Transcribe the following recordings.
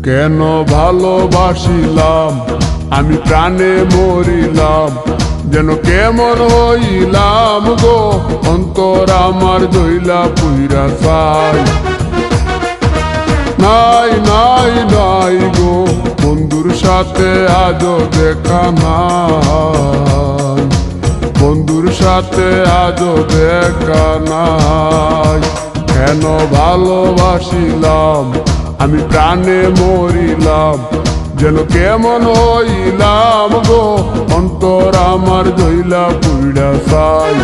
কেন ভালোবাসিলাম আমি প্রাণে মরিলাম, যেন কেমন হইলাম গো অন্তর আমার জইলা পুইরা চাই। নাই নাই নাই গো বন্ধুর সাথে আজও দেখা নাই, বন্ধুর সাথে আজও দেখা নাই। কেন ভালোবাসিলাম আমি প্রাণে মরিলাম, যেন কেমন হইলাম গো অন্তর আমার জইলা পুইরা চাই।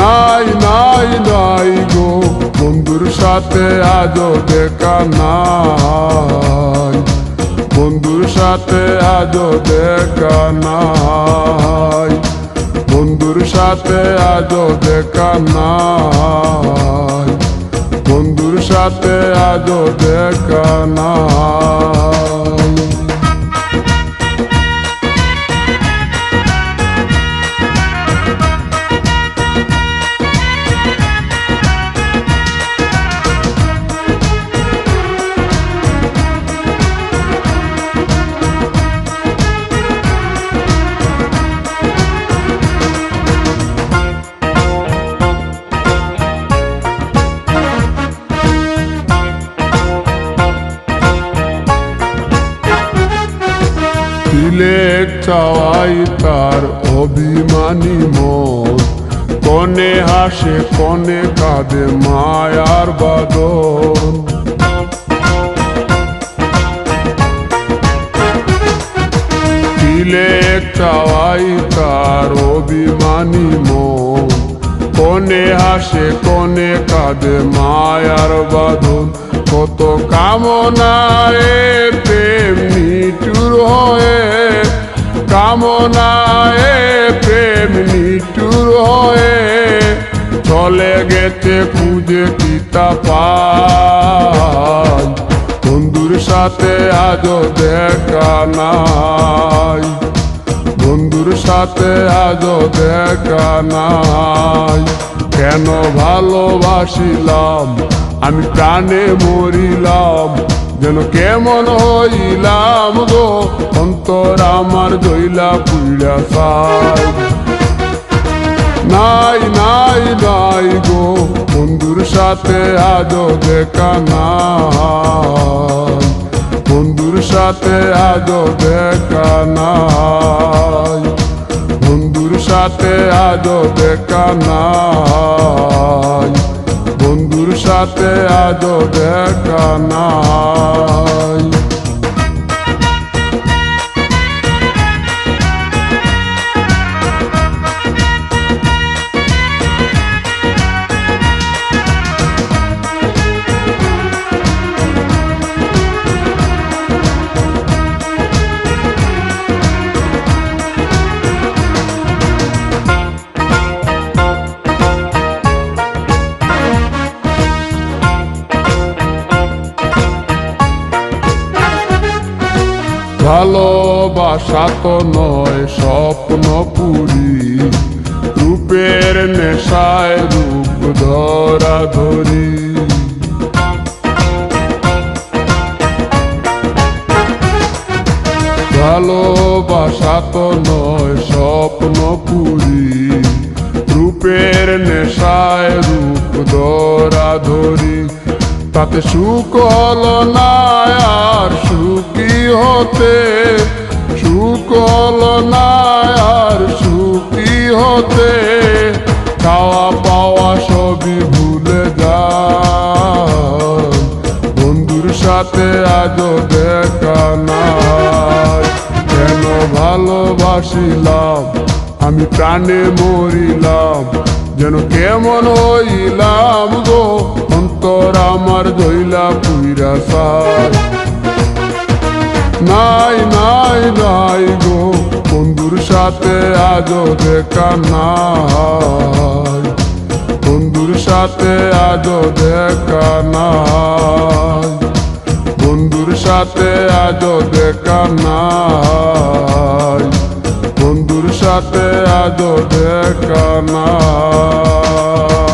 নাই নাই নাই গো বন্ধুর সাথে আজও দেখা নাই, বন্ধুর সাথে আজও দেখা নাই, বন্ধুর সাথে আজও দেখা নাই, বন্ধুর সাথে আজও দেখা নাই। দিলে চাওয়াই তার অভিমানী মন, কনে হাসে কনে কাঁদে মায়ার বাদন। দিলে চাওয়াই তার অভিমানী মন, কনে হাসে কনে কাঁদে মায়ার বাঁধন। কত কামনায় প্রেম নিঠুর হয়ে, কামনায় প্রেম নিঠুর হয়ে চলে গেছে খুঁজে কিতা পাই। বন্ধুর সাথে আজও দেখা নাই, বন্ধুর সাথে আজও দেখা নাই। কেন ভালোবাসিলাম আমি প্রাণে মরিলাম, যেন কেমন হইলাম গো অন্তর আমার জইলা পুইরা চাই। নাই নাই নাই গো বন্ধুর সাথে আজও দেখা নাই, বন্ধুর সাথে আজও দেখা নাই, বন্ধুর সাথে আজও দেখা নাই, বন্ধুর সাথে আজও দেখা নাই। ভালোবাসা তো নয় স্বপ্ন পুরি, রূপের নেশায় রূপ ধরা ধরি। ভালোবাসা তো নয় স্বপ্ন পুরি, রূপের নেশায় রূপ ধরা ধরি। তাতে সুখ হলো না আর সুখী হতে, সুখ হলো না আর সুখী হতে। খাওয়া পাওয়া সবই ভুলে যায়, বন্ধুর সাথে আজও দেখা নাই। কেন ভালোবাসিলাম আমি প্রাণে মরিলাম, যেন কেমন হইলাম গো অন্তর আমার জইলা পুইরা চাই। নাই নাই নাই গো বন্ধুর সাথে আজও দেখা নাই, বন্ধুর সাথে আজও দেখা নাই, বন্ধুর সাথে আজও দেখা নাই, বন্ধুর সাথে আজও দেখা নাই।